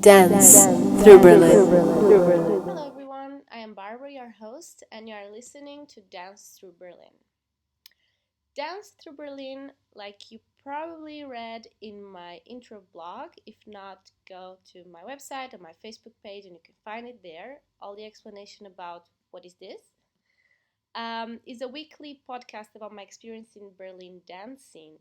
Dance through Berlin. Hello, everyone. I am Barbara, your host, and you are listening to Dance Through Berlin. Dance Through Berlin, like you probably read in my intro blog. If not, go to my website or my Facebook page and you can find it there. All the explanation about what is this. Is a weekly podcast about my experience in Berlin dancing.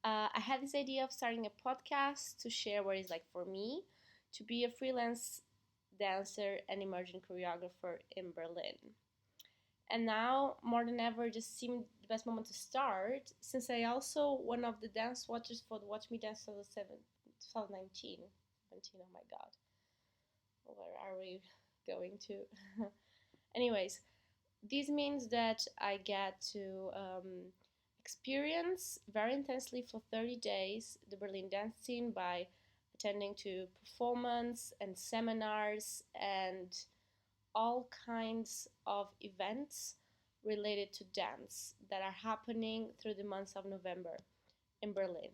I had this idea of starting a podcast to share what it's like for me to be a freelance dancer and emerging choreographer in Berlin. And now, more than ever, just seemed the best moment to start, since I also one of the dance watchers for the Watch Me Dance 2019. 17, oh my god, where are we going to? Anyways, this means that I get to experience very intensely for 30 days the Berlin dance scene by attending to performance and seminars and all kinds of events related to dance that are happening through the month of November in Berlin.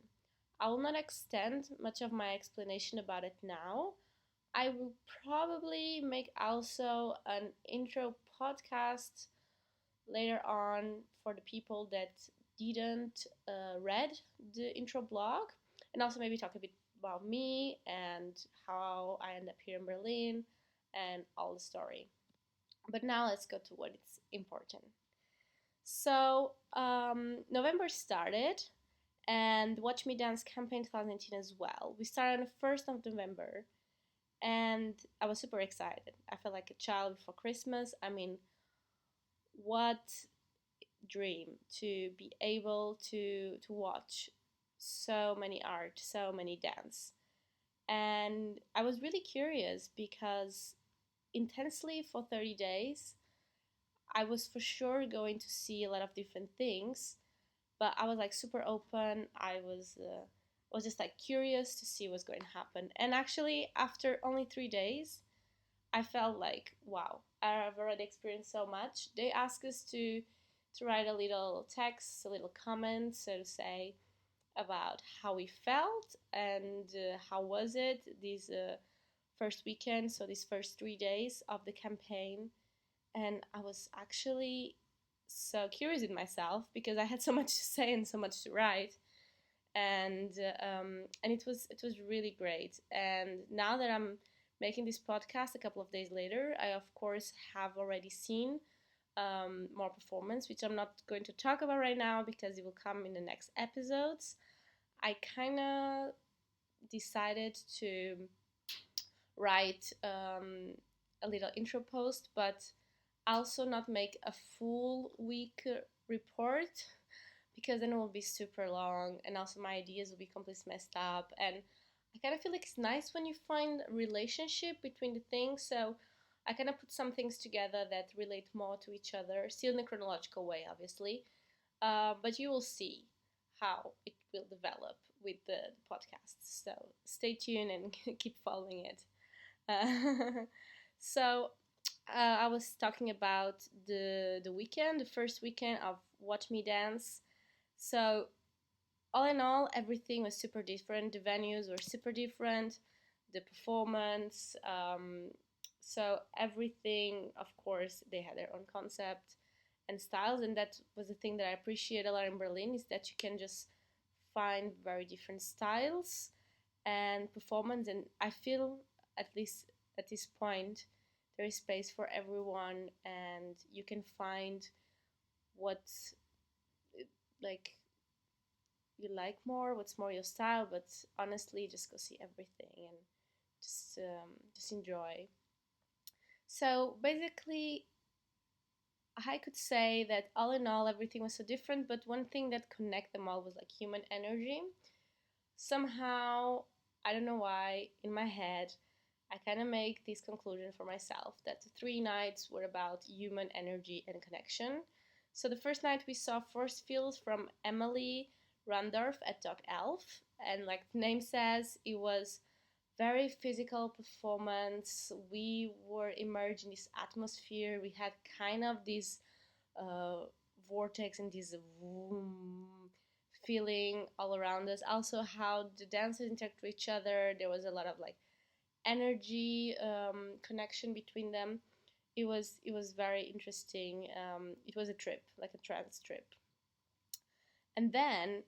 I will not extend much of my explanation about it now. I will probably make also an intro podcast later on for the people that didn't read the intro blog, and also maybe talk a bit about me and how I ended up here in Berlin and all the story. But now let's go to what is important. So November started, and Watch Me Dance campaign 2019 as well. We started on the 1st of November, and I was super excited. I felt like a child before Christmas. I mean, what dream to be able to watch so many art, so many dance. And I was really curious because intensely for 30 days I was for sure going to see a lot of different things, but I was like super open. I was just like curious to see what's going to happen. And actually, after only 3 days, I felt like, wow, I've already experienced so much. They asked us to write a little text, a little comment, so to say, about how we felt and how was it this first weekend, so these first 3 days of the campaign. And I was actually so curious in myself because I had so much to say and so much to write, and it was really great. And now that I'm making this podcast a couple of days later, I of course have already seen more performance, which I'm not going to talk about right now because it will come in the next episodes. I kind of decided to write a little intro post, but also not make a full week report because then it will be super long and also my ideas will be completely messed up. And I kind of feel like it's nice when you find a relationship between the things. So I kind of put some things together that relate more to each other, still in a chronological way, obviously. But you will see how it will develop with the podcast. So stay tuned and keep following it. So I was talking about the weekend, the first weekend of Watch Me Dance. So all in all, everything was super different. The venues were super different. The performance. So everything, of course, they had their own concept and styles, and that was the thing that I appreciate a lot in Berlin is that you can just find very different styles and performance, and I feel at least at this point there is space for everyone and you can find what's like you like more, what's more your style. But honestly, just go see everything and just enjoy. So basically, I could say that all in all everything was so different, but one thing that connected them all was like human energy. Somehow, I don't know why, in my head I kind of make this conclusion for myself that the 3 nights were about human energy and connection. So the first night we saw Force Fields from Emily Randorf at Dog Elf, and like the name says, it was very physical performance. We were immersed in this atmosphere. We had kind of this uh, vortex and this feeling all around us. Also, how the dancers interact with each other. There was a lot of like energy connection between them. It was very interesting. It was a trip, like a trance trip. And then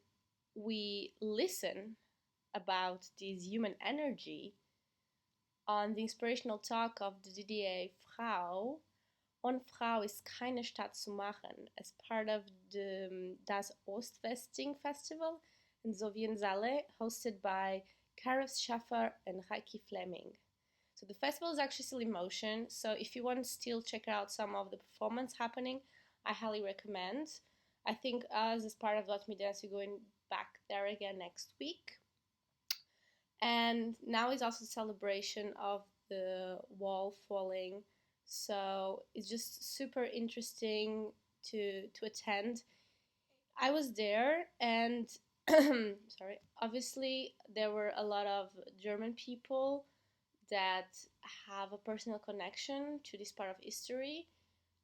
we listen about this human energy on the inspirational talk of the DDA Frau. On Frau ist keine Stadt zu machen, as part of das Ostwesting Festival in Soviensaale, hosted by Karis Schaffer and Heike Fleming. So the festival is actually still in motion, so if you want to still check out some of the performance happening, I highly recommend. I think us, as part of Let Me Dance, we're going back there again next week. And now is also a celebration of the wall falling, so it's just super interesting to attend. I was there, and sorry, obviously there were a lot of German people that have a personal connection to this part of history.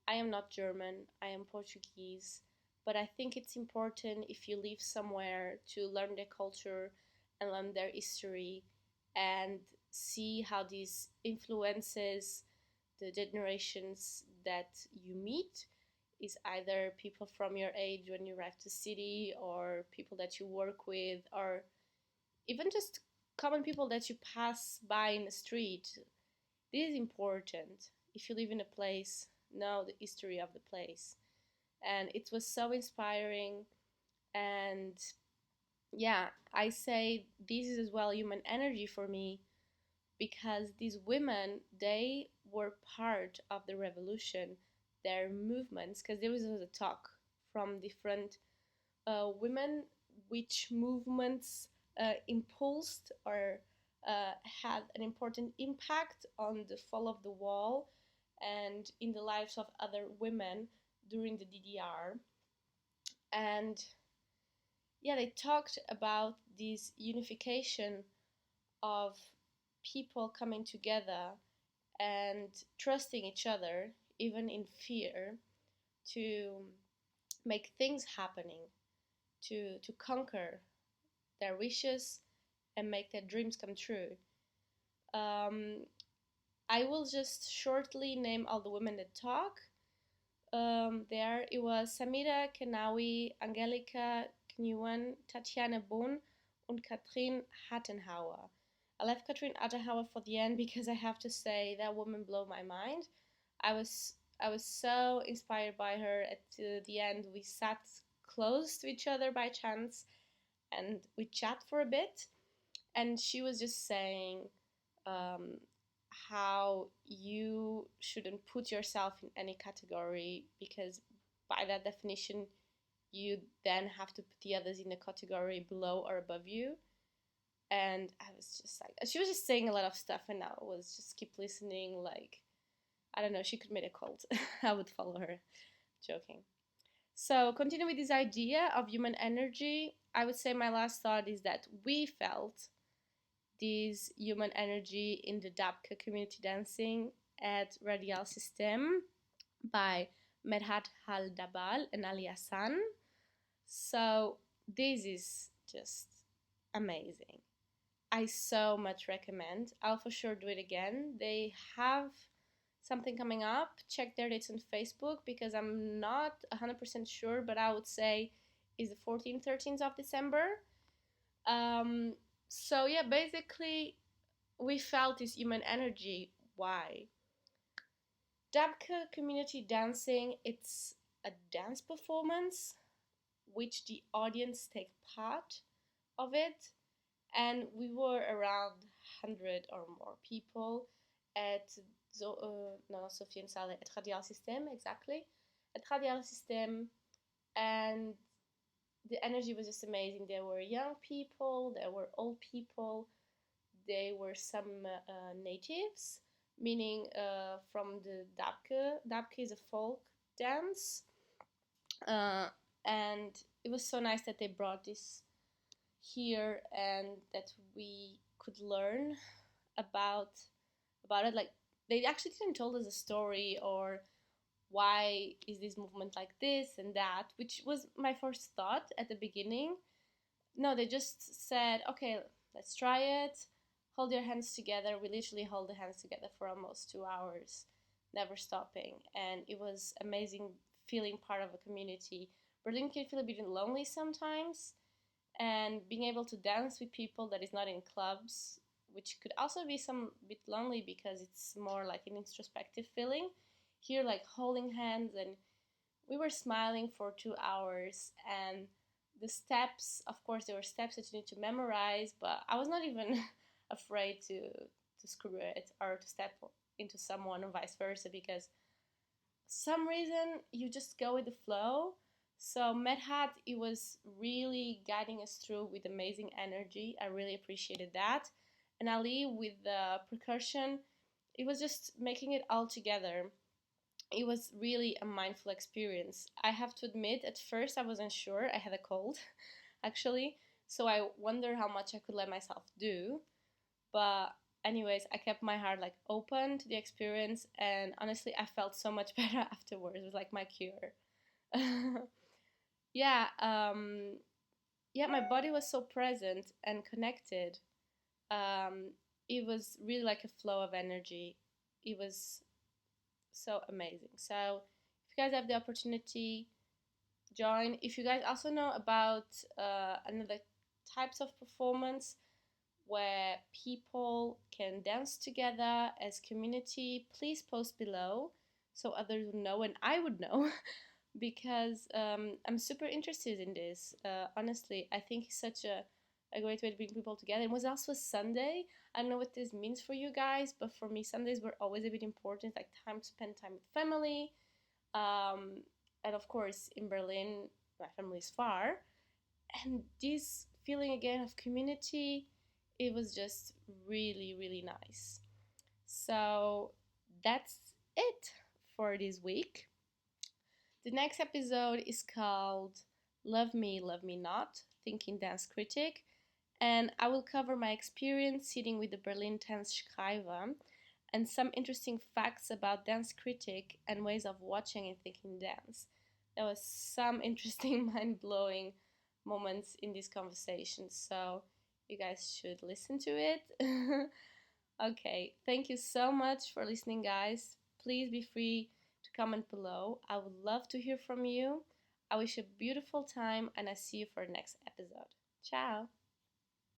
I am not German, I am Portuguese, but I think it's important, if you live somewhere, to learn their culture and learn their history and see how this influences the generations that you meet. Is either people from your age when you arrive to the city, or people that you work with, or even just common people that you pass by in the street. This is important. If you live in a place, know the history of the place. And it was so inspiring. And yeah, I say this is as well human energy for me, because these women, they were part of the revolution, their movements, because there was a talk from different women which movements impulsed or had an important impact on the fall of the wall and in the lives of other women during the DDR. And yeah, they talked about this unification of people coming together and trusting each other, even in fear, to make things happening, to conquer their wishes and make their dreams come true. Um, I will just shortly name all the women that talk. There it was Samira Kenawi, Angelika Knewen, Tatjana Bohn, and Katrin Hattenhauer. I left Katrin Hattenhauer for the end because I have to say that woman blew my mind. I was so inspired by her. At the end, we sat close to each other by chance, and we chat for a bit. And she was just saying um, how you shouldn't put yourself in any category, because by that definition you then have to put the others in a category below or above you. And I was just like, she was just saying a lot of stuff, and I was just keep listening. Like, I don't know, she could make a cult. I would follow her. Joking. So continue with this idea of human energy. I would say my last thought is that we felt this human energy in the Dabka community dancing at Radial System by Medhat Haldabal and Ali Hassan. So this is just amazing. I so much recommend. I'll for sure do it again. They have something coming up. Check their dates on Facebook, because I'm not 100% sure, but I would say is the 14th, 13th of December. So yeah, basically we felt this human energy. Why? Dabka community dancing, it's a dance performance which the audience take part of it, and we were around 100 or more people at Sophie Salle at Radial System, exactly, at Radial System. And the energy was just amazing. There were young people, there were old people, there were some natives, meaning from the Dabke. Dabke is a folk dance, and it was so nice that they brought this here and that we could learn about it. Like, they actually didn't tell us a story or why is this movement like this and that, which was my first thought at the beginning. No, they just said, okay, let's try it. hold your hands together. We literally hold the hands together for almost 2 hours, never stopping. And it was amazing feeling part of a community. Berlin can feel a bit lonely sometimes, and being able to dance with people that is not in clubs, which could also be some bit lonely because it's more like an introspective feeling. Here, like holding hands, and we were smiling for 2 hours. And the steps, of course, there were steps that you need to memorize, but I was not even afraid to screw it or to step into someone, or vice versa, because some reason you just go with the flow. So Medhat, it was really guiding us through with amazing energy. I really appreciated that. And Ali with the percussion, it was just making it all together. It was really a mindful experience. I have to admit, at first I wasn't sure. I had a cold, actually. So I wonder how much I could let myself do. But anyways, I kept my heart like open to the experience, and honestly, I felt so much better afterwards. It was like my cure. yeah, yeah, my body was so present and connected. Um, it was really like a flow of energy. It was so amazing. So, if you guys have the opportunity, join. If you guys also know about another types of performance where people can dance together as community, please post below so others would know and I would know because I'm super interested in this. Honestly, I think it's such a great way to bring people together. It was also Sunday. I don't know what this means for you guys, but for me, Sundays were always a bit important, like time to spend time with family. Um, and of course, in Berlin, my family is far. And this feeling again of community, it was just really, really nice. So that's it for this week. The next episode is called Love Me Not, Thinking Dance Critic, and I will cover my experience sitting with the Berlin Tanzschreiber and some interesting facts about dance critic and ways of watching and thinking dance. There was some interesting mind-blowing moments in this conversation, so you guys should listen to it. Okay, thank you so much for listening, guys. Please be free to comment below. I would love to hear from you. I wish you a beautiful time, and I see you for the next episode. Ciao!